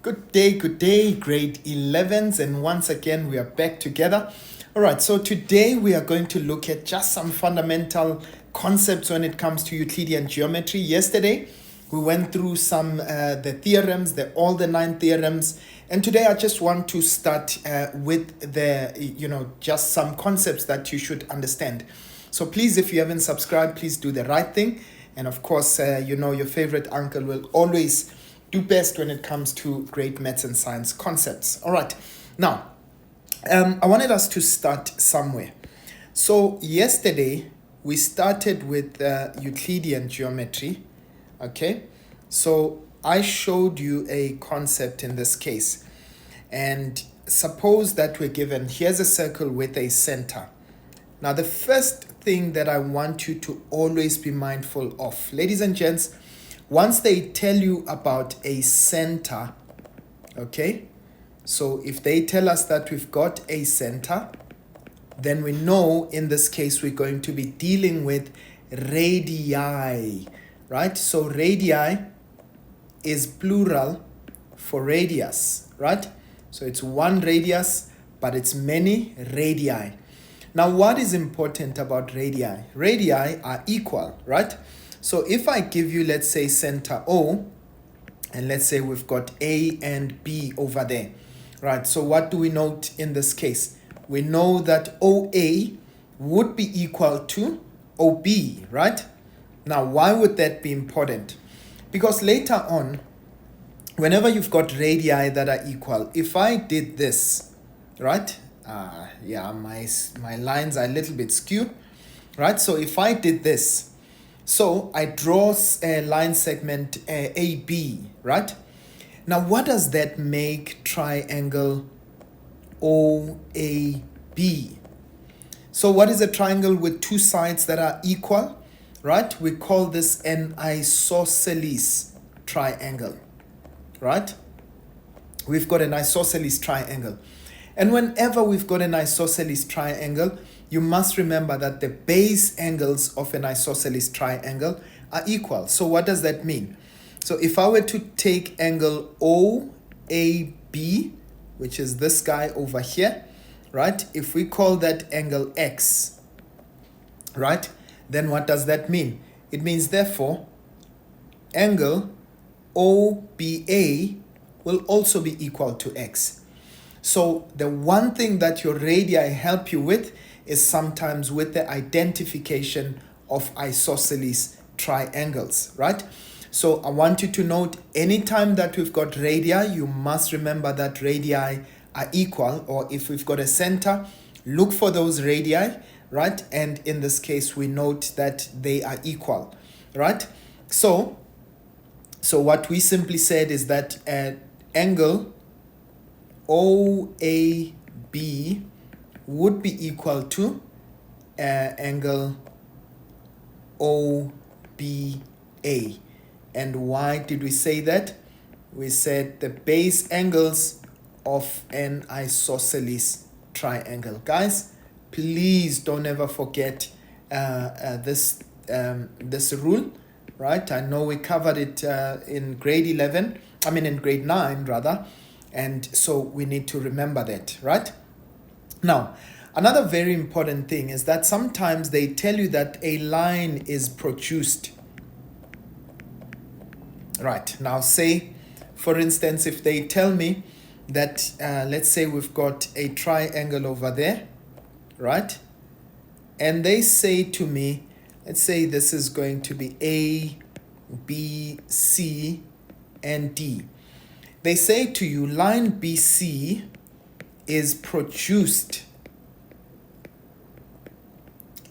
Good day, grade 11s, and once again we are back together. All right, so today we are going to look at just some fundamental concepts when it comes to Euclidean geometry. Yesterday we went through some the theorems, all the 9 theorems, and today I just want to start with just some concepts that you should understand. So please, if you haven't subscribed, please do the right thing, and of course, your favorite uncle will always do best when it comes to great maths and science concepts. All right, now I wanted us to start somewhere. So yesterday we started with Euclidean geometry. Okay, so I showed you a concept in this case, and suppose that we're given, here's a circle with a center. Now the first thing that I want you to always be mindful of, ladies and gents, once they tell you about a center, okay, so if they tell us that we've got a center, then we know in this case we're going to be dealing with radii, right? So radii is plural for radius, right? So it's one radius, but it's many radii. Now what is important about radii? Radii are equal, right? So if I give you, let's say, center O, and let's say we've got A and B over there, right? So what do we note in this case? We know that OA would be equal to OB, right? Now, why would that be important? Because later on, whenever you've got radii that are equal, if I did this, right? My lines are a little bit skewed, right? So if I did this, so I draw a line segment AB, right? Now, what does that make triangle OAB? So what is a triangle with two sides that are equal, right? We call this an isosceles triangle, right? We've got an isosceles triangle. And whenever we've got an isosceles triangle, you must remember that the base angles of an isosceles triangle are equal. So what does that mean? So if I were to take angle OAB, which is this guy over here, right? If we call that angle X, right? Then what does that mean? It means therefore angle OBA will also be equal to X. So the one thing that your radii help you with is sometimes with the identification of isosceles triangles, right? So I want you to note, anytime that we've got radii, you must remember that radii are equal, or if we've got a center, look for those radii, right? And in this case, we note that they are equal, right? So what we simply said is that angle OAB would be equal to angle OBA. And why did we say that? We said the base angles of an isosceles triangle. Guys, please don't ever forget this rule, right? I know we covered it in grade 9 rather. And so we need to remember that, right? Now, another very important thing is that sometimes they tell you that a line is produced. Right, now say, for instance, if they tell me that, let's say we've got a triangle over there, right? And they say to me, let's say this is going to be A, B, C, and D. They say to you, line BC is produced,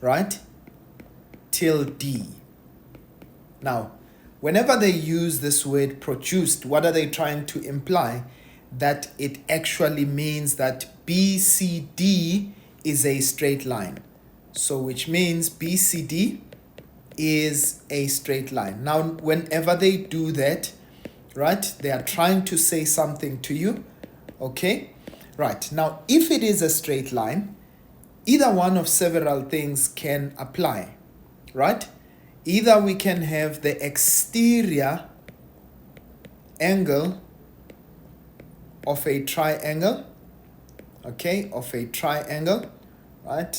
right, till D. Now, whenever they use this word produced, what are they trying to imply? That it actually means that BCD is a straight line. So which means BCD is a straight line. Now, whenever they do that, right, they are trying to say something to you, okay? Right, now if it is a straight line, either one of several things can apply, right? Either we can have the exterior angle of a triangle, okay, of a triangle, right?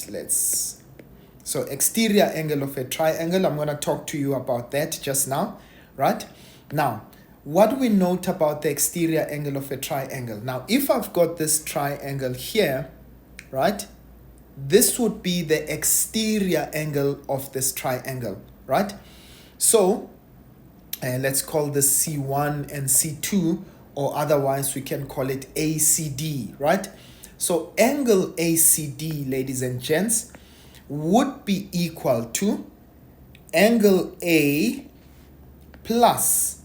So exterior angle of a triangle, I'm going to talk to you about that just now, right? Now, what do we note about the exterior angle of a triangle? Now, if I've got this triangle here, right, this would be the exterior angle of this triangle, right? So, let's call this C1 and C2, or otherwise we can call it ACD, right? So angle ACD, ladies and gents, would be equal to angle A plus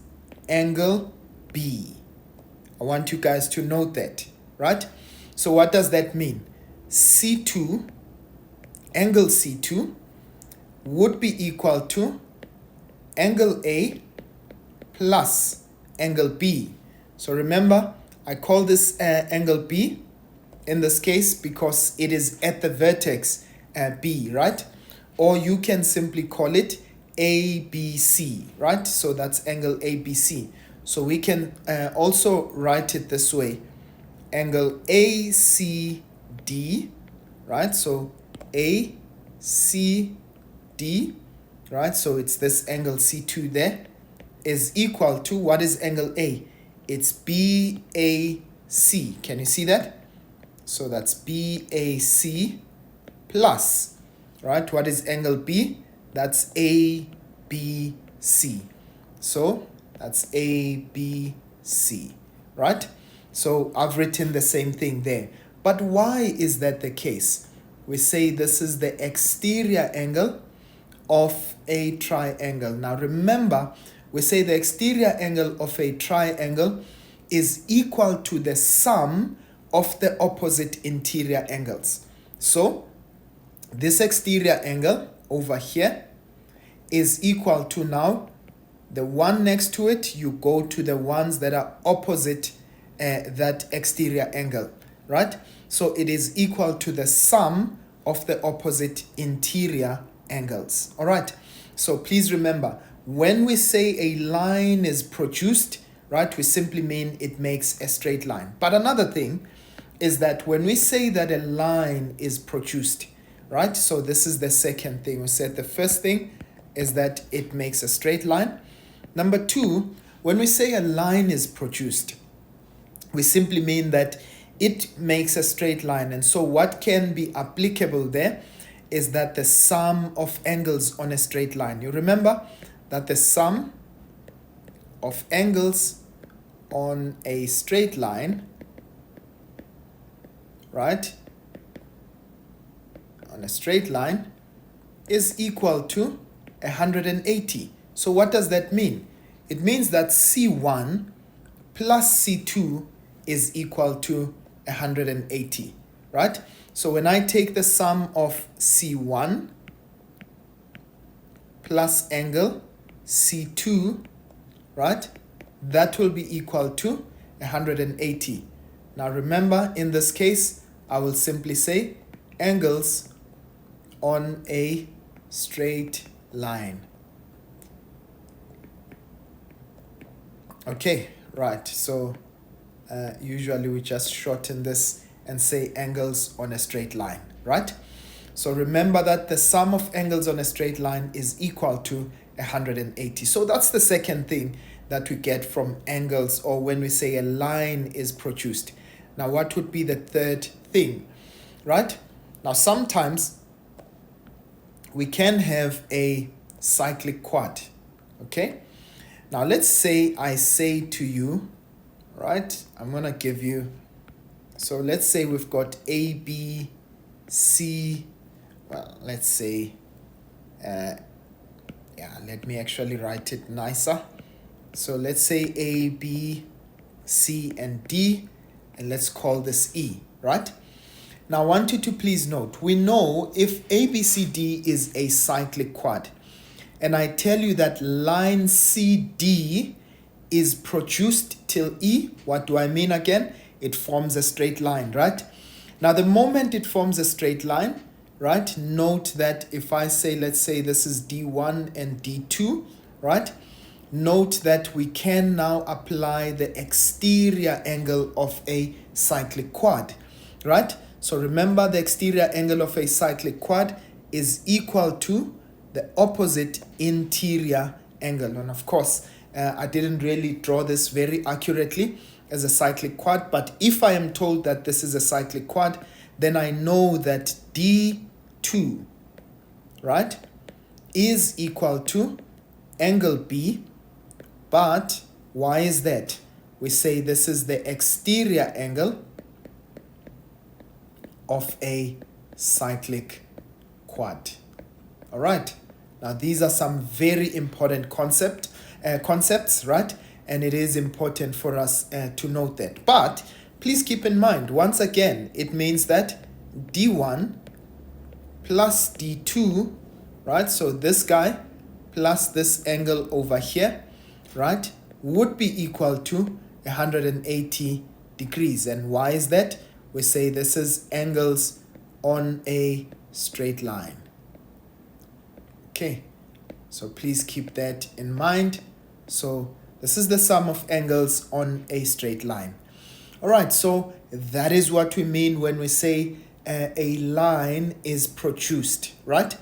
angle B. I want you guys to note that, right? So what does that mean? C2, angle C2 would be equal to angle A plus angle B. So remember, I call this angle B in this case because it is at the vertex B, right? Or you can simply call it ABC, right? So that's angle ABC. So we can also write it this way, angle ACD, right? So ACD, right? So it's this angle C2 there is equal to, what is angle A? It's BAC. Can you see that? So that's BAC plus, right? What is angle B? That's ABC. So that's ABC, right? So I've written the same thing there. But why is that the case? We say this is the exterior angle of a triangle. Now remember, we say the exterior angle of a triangle is equal to the sum of the opposite interior angles. So this exterior angle over here is equal to, now the one next to it, you go to the ones that are opposite that exterior angle, right? So it is equal to the sum of the opposite interior angles. All right, so please remember, when we say a line is produced, right, we simply mean it makes a straight line. But another thing is that when we say that a line is produced, right, so this is the second thing. We said the first thing is that it makes a straight line. Number two, when we say a line is produced, we simply mean that it makes a straight line. And so what can be applicable there is that the sum of angles on a straight line. You remember that the sum of angles on a straight line, right, on a straight line is equal to 180. So what does that mean? It means that C1 plus C2 is equal to 180, right? So when I take the sum of C1 plus angle C2, right, that will be equal to 180. Now remember, in this case, I will simply say angles on a straight line. Okay, right, so usually we just shorten this and say angles on a straight line, right? So remember that the sum of angles on a straight line is equal to 180. So that's the second thing that we get from angles, or when we say a line is produced. Now what would be the third thing, right? Now sometimes we can have a cyclic quad, okay? Now let's say I say to you, right, I'm going to give you, so let's say we've got A, B, C, well, let's say, let me actually write it nicer. So let's say A, B, C, and D, and let's call this E, right? Now I want you to please note, we know if ABCD is a cyclic quad, and I tell you that line CD is produced till E, what do I mean again? It forms a straight line, right? Now the moment it forms a straight line, right, note that if I say, let's say this is D1 and D2, right, note that we can now apply the exterior angle of a cyclic quad, right? So remember, the exterior angle of a cyclic quad is equal to the opposite interior angle. And of course, I didn't really draw this very accurately as a cyclic quad, but if I am told that this is a cyclic quad, then I know that D2, right, is equal to angle B. But why is that? We say this is the exterior angle of a cyclic quad. All right. Now, these are some very important concepts, right? And it is important for us to note that. But please keep in mind, once again, it means that D1 plus D2, right? So this guy plus this angle over here, right, would be equal to 180 degrees. And why is that? We say this is angles on a straight line. Okay, so please keep that in mind. So this is the sum of angles on a straight line. All right, so that is what we mean when we say a line is produced, right?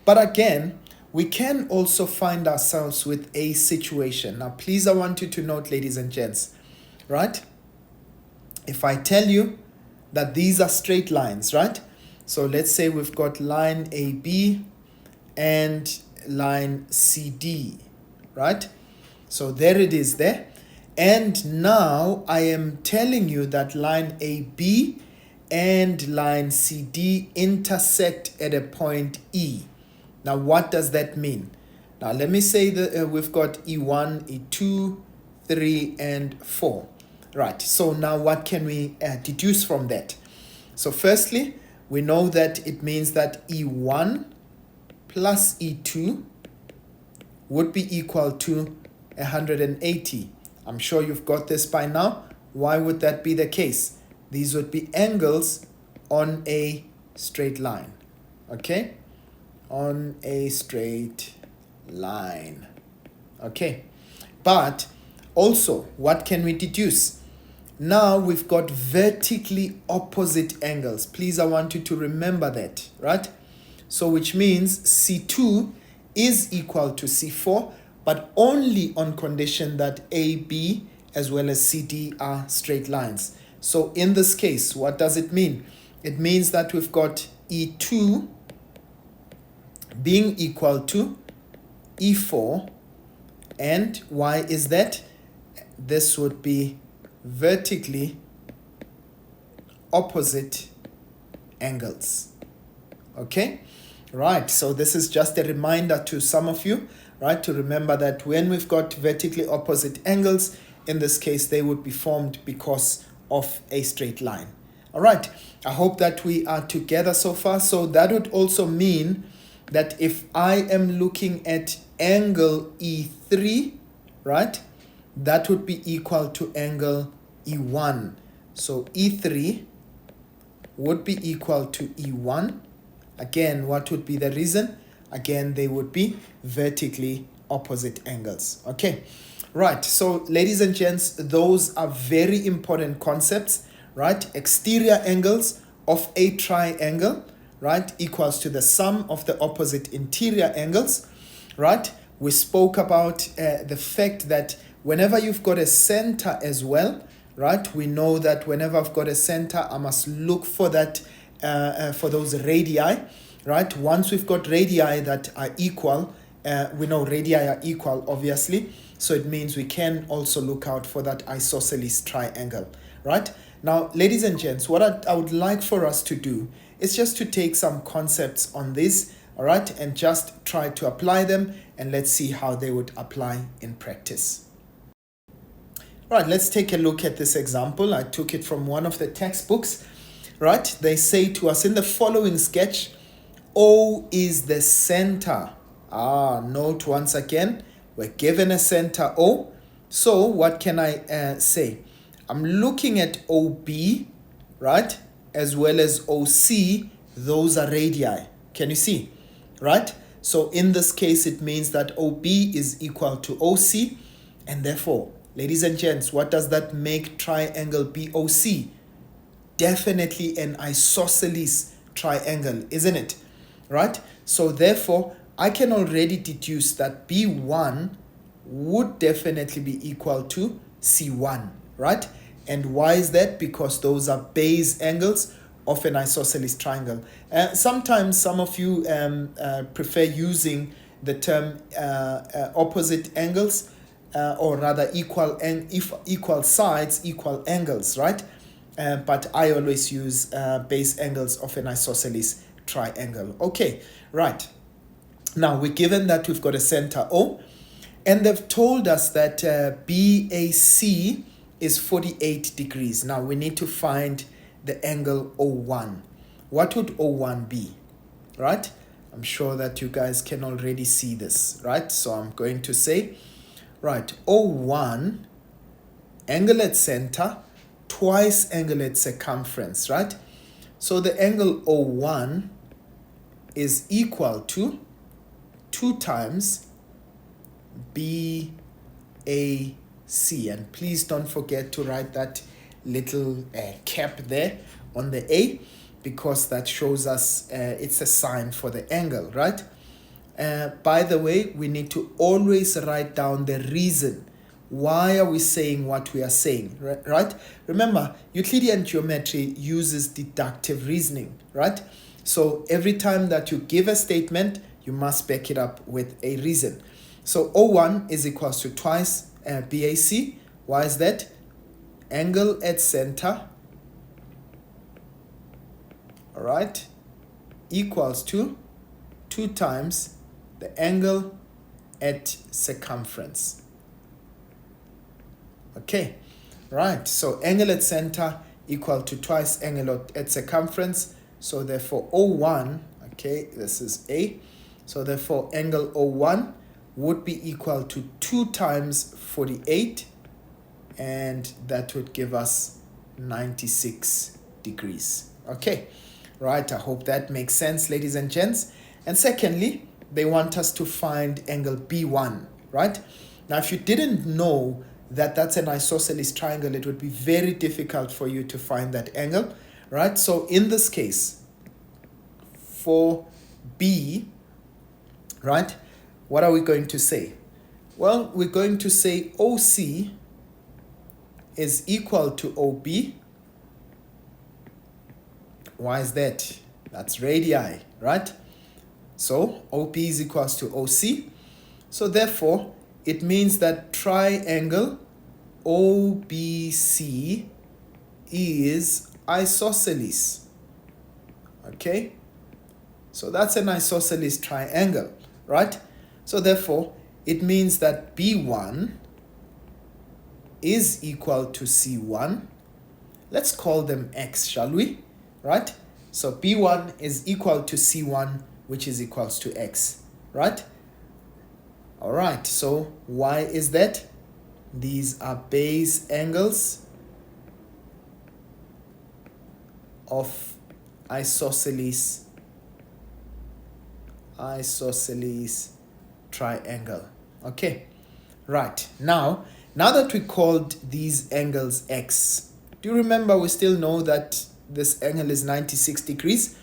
But again, we can also find ourselves with a situation. Now, please, I want you to note, ladies and gents, right? If I tell you that these are straight lines, right? So let's say we've got line AB and line CD, right? So there it is there. And now I am telling you that line AB and line CD intersect at a point E. Now, what does that mean? Now, let me say that we've got E1, E2, 3, and 4. Right, so now what can we deduce from that? So firstly, we know that it means that E1 plus E2 would be equal to 180. I'm sure you've got this by now. Why would that be the case? These would be angles on a straight line, okay? On a straight line, okay? But also, what can we deduce? Now we've got vertically opposite angles. Please, I want you to remember that, right? So which means C2 is equal to C4, but only on condition that AB as well as CD are straight lines. So in this case, what does it mean? It means that we've got E2 being equal to E4. And why is that? This would be vertically opposite angles. Okay? Right, so this is just a reminder to some of you, right, to remember that when we've got vertically opposite angles, in this case, they would be formed because of a straight line. All right, I hope that we are together so far. So that would also mean that if I am looking at angle E3, right, that would be equal to angle E1. So E3 would be equal to E1. Again, what would be the reason? Again, they would be vertically opposite angles. Okay, right. So ladies and gents, those are very important concepts, right? Exterior angles of a triangle, right, equals to the sum of the opposite interior angles, right? We spoke about the fact that whenever you've got a center as well, right, we know that whenever I've got a center, I must look for that, for those radii, right? Once we've got radii that are equal, we know radii are equal, obviously. So it means we can also look out for that isosceles triangle, right? Now, ladies and gents, what I would like for us to do is just to take some concepts on this, all right, and just try to apply them, and let's see how they would apply in practice. Right, let's take a look at this example. I took it from one of the textbooks, right? They say to us in the following sketch, O is the center. Note once again, we're given a center O. So what can I say? I'm looking at OB, right? As well as OC, those are radii. Can you see? Right? So in this case, it means that OB is equal to OC. And therefore, ladies and gents, what does that make triangle BOC? Definitely an isosceles triangle, isn't it? Right? So therefore, I can already deduce that B1 would definitely be equal to C1, right? And why is that? Because those are base angles of an isosceles triangle. Sometimes some of you prefer using the term opposite angles, or rather equal sides, equal angles, right? But I always use base angles of an isosceles triangle. Okay, right. Now we're given that we've got a center O, and they've told us that BAC is 48 degrees. Now we need to find the angle O1. What would O1 be, right? I'm sure that you guys can already see this, right? So I'm going to say, right, O1, angle at center, twice angle at circumference, right? So the angle O1 is equal to 2 times BAC. And please don't forget to write that little cap there on the A, because that shows us it's a sign for the angle, right? By the way, we need to always write down the reason. Why are we saying what we are saying, right? Remember, Euclidean geometry uses deductive reasoning, right? So every time that you give a statement, you must back it up with a reason. So O1 is equals to twice BAC. Why is that? Angle at center, all right, equals to 2 times the angle at circumference. Okay, right, so angle at center equal to twice angle at circumference. So therefore O1, okay, this is A. So therefore angle O1 would be equal to 2 times 48, and that would give us 96 degrees. Okay, right, I hope that makes sense, ladies and gents. And secondly, they want us to find angle B1, right? Now, if you didn't know that that's an isosceles triangle, it would be very difficult for you to find that angle, right? So in this case, for B, right, what are we going to say? Well, we're going to say OC is equal to OB. Why is that? That's radii, right? So OP is equals to OC. So therefore, it means that triangle OBC is isosceles. Okay? So that's an isosceles triangle, right? So therefore, it means that B1 is equal to C1. Let's call them X, shall we? Right? So B1 is equal to C1, which is equals to X, right? All right, so why is that? These are base angles of isosceles triangle. Okay, right. Now that we called these angles X, do you remember we still know that this angle is 96 degrees,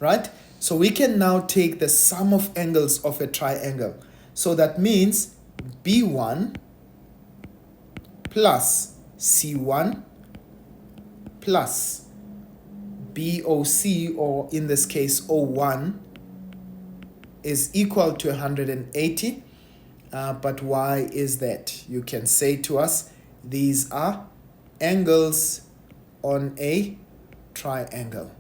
right? So we can now take the sum of angles of a triangle. So that means B1 plus C1 plus BOC, or in this case O1, is equal to 180. But why is that? You can say to us, these are angles on a triangle.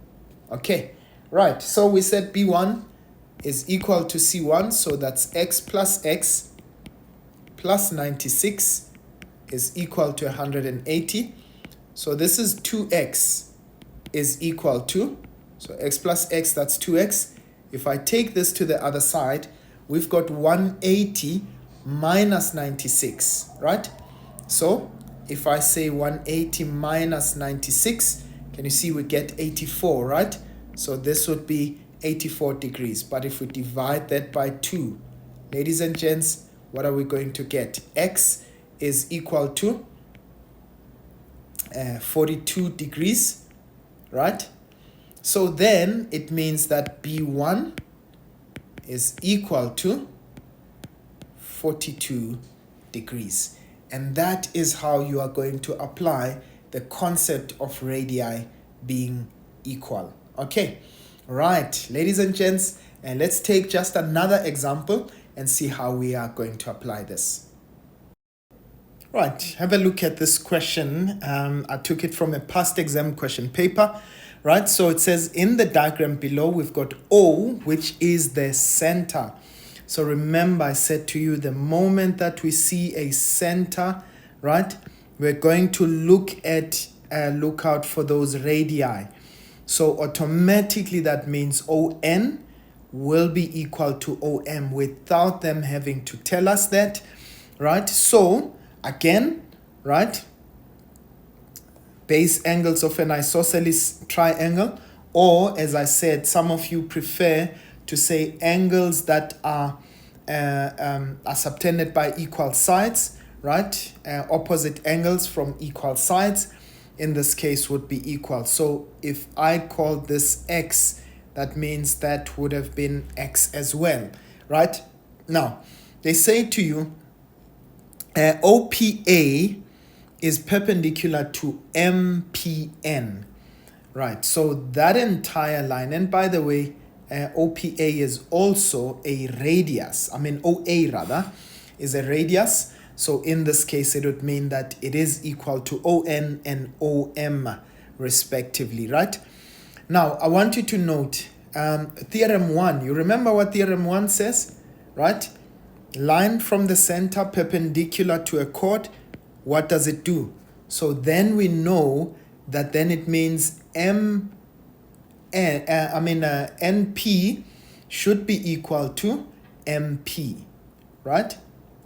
Okay, right. So we said B1 is equal to C1, so that's X plus 96 is equal to 180. So this is 2x is equal to, so X plus X, that's 2x. If I take this to the other side, we've got 180 minus 96, right? So if I say 180 minus 96, can you see we get 84, right? So this would be 84 degrees. But if we divide that by 2, ladies and gents, what are we going to get? X is equal to 42 degrees, right? So then it means that B1 is equal to 42 degrees. And that is how you are going to apply the concept of radii being equal. Okay, right, ladies and gents, and let's take just another example and see how we are going to apply this. Right, have a look at this question. I took it from a past exam question paper. Right, so it says in the diagram below, we've got O, which is the center. So remember, I said to you, the moment that we see a center, right, we're going to look out for those radii. So automatically that means ON will be equal to OM without them having to tell us that, right? So again, right, base angles of an isosceles triangle, or as I said, some of you prefer to say angles that are subtended by equal sides, right? Opposite angles from equal sides in this case would be equal. So if I call this X, that means that would have been X as well, right? Now, they say to you, OPA is perpendicular to MPN, right? So that entire line, and by the way, OPA is also a radius. OA rather, is a radius. So in this case, it would mean that it is equal to ON and OM respectively, right? Now, I want you to note theorem 1. You remember what theorem 1 says, right? Line from the center perpendicular to a chord. What does it do? So then we know that then it means NP should be equal to MP, right?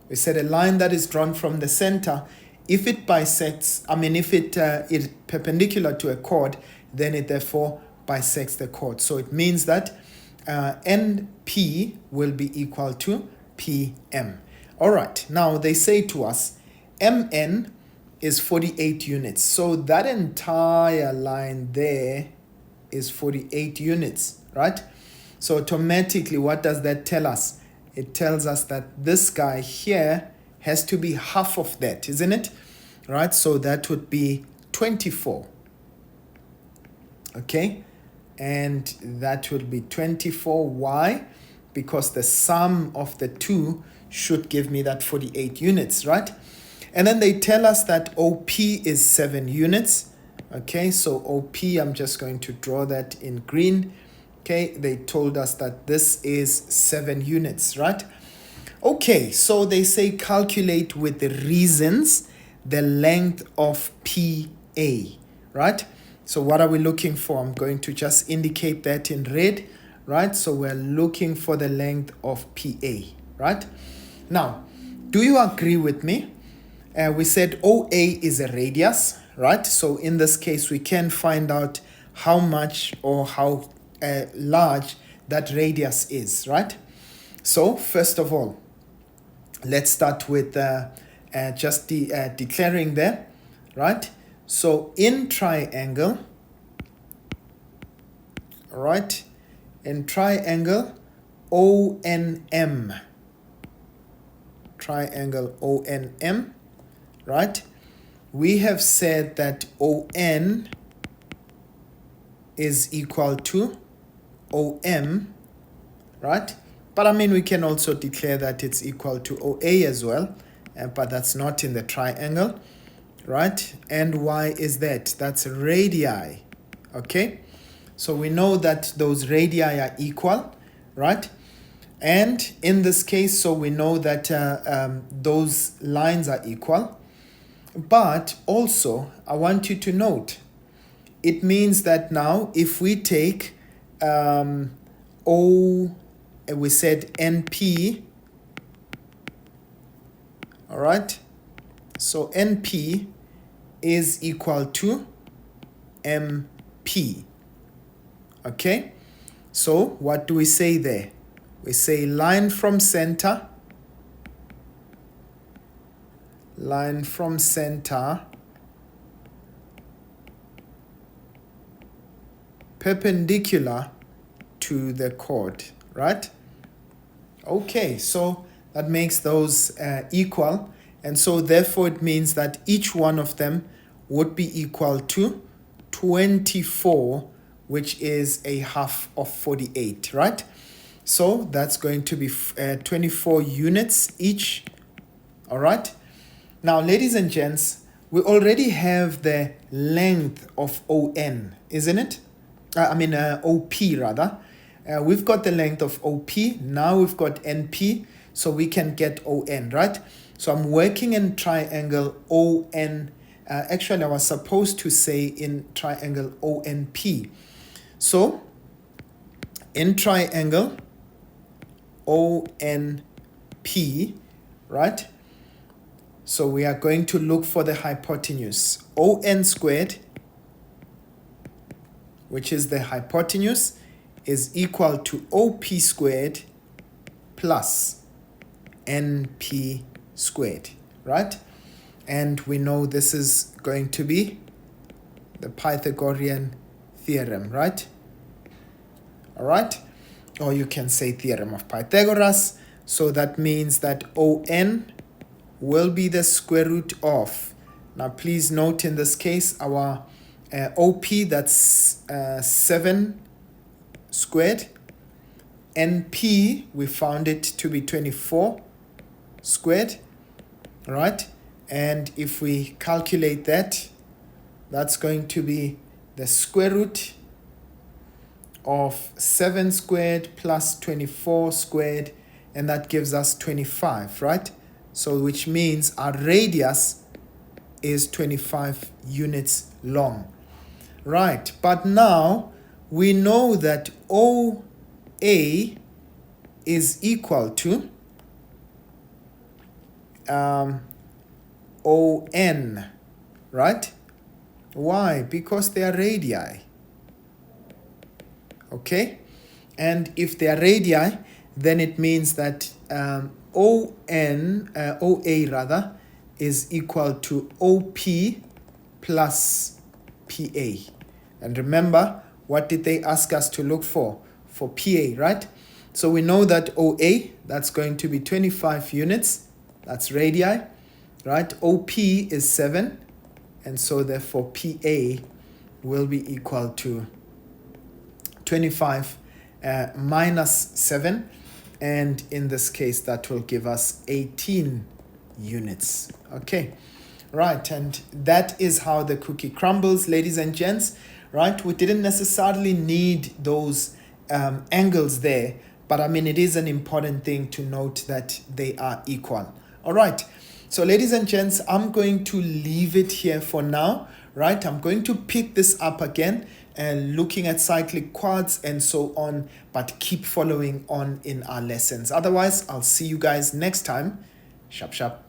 We said a line that is drawn from the center, if it bisects, if it is perpendicular to a chord, then it therefore bisects the chord. So it means that NP will be equal to PM. All right, now they say to us, MN is 48 units. So that entire line there is 48 units, right? So automatically, what does that tell us? It tells us that this guy here has to be half of that, isn't it? Right, so that would be 24. Okay, and that would be 24. Why? Because the sum of the two should give me that 48 units, right? And then they tell us that OP is 7 units. Okay, so OP, I'm just going to draw that in green. Okay, they told us that this is 7 units, right? Okay, so they say calculate with the reasons the length of PA, right? So what are we looking for? I'm going to just indicate that in red, right? So we're looking for the length of PA, right? Now, do you agree with me? We said OA is a radius, right? So in this case, we can find out how much or how large that radius is, right? So first of all, let's start with just declaring there, right? So in triangle, right? In triangle ONM, triangle ONM, right? We have said that ON is equal to OM, right? But we can also declare that it's equal to OA as well, but that's not in the triangle, right? And why is that? That's radii, okay? So we know that those radii are equal, right? And in this case, so we know that those lines are equal. But also, I want you to note, it means that now if we take we said NP, all right? So NP is equal to MP, okay? So what do we say there? We say line from center, perpendicular to the chord, right? Okay, so that makes those equal, and so therefore it means that each one of them would be equal to 24, which is a half of 48, right? So that's going to be 24 units each. All right. Now, ladies and gents, we already have the length of ON, isn't it? OP rather. We've got the length of OP. Now we've got NP, so we can get ON, right? So I'm working in triangle ON. Actually, I was supposed to say in triangle ONP. So in triangle ONP, right? So we are going to look for the hypotenuse. ON squared, which is the hypotenuse, is equal to OP squared plus NP squared, right? And we know this is going to be the Pythagorean theorem, right? All right. Or you can say theorem of Pythagoras. So that means that ON will be the square root of, now please note in this case our OP, that's 7 squared. NP, we found it to be 24 squared, right? And if we calculate that, that's going to be the square root of 7 squared plus 24 squared, and that gives us 25, right? So which means our radius is 25 units long, right? But now we know that OA is equal to ON, right? Why? Because they are radii. Okay, and if they are radii, then it means that OA rather is equal to OP plus PA. And remember, what did they ask us to look for? For PA, right? So we know that OA, that's going to be 25 units. That's radii, right? OP is 7. And so therefore PA will be equal to 25 minus 7. And in this case, that will give us 18 units. Okay, right. And that is how the cookie crumbles, ladies and gents, right? We didn't necessarily need those angles there, but I mean, it is an important thing to note that they are equal. All right. So ladies and gents, I'm going to leave it here for now, right? I'm going to pick this up again and looking at cyclic quads and so on, but keep following on in our lessons. Otherwise, I'll see you guys next time. Sharp, sharp.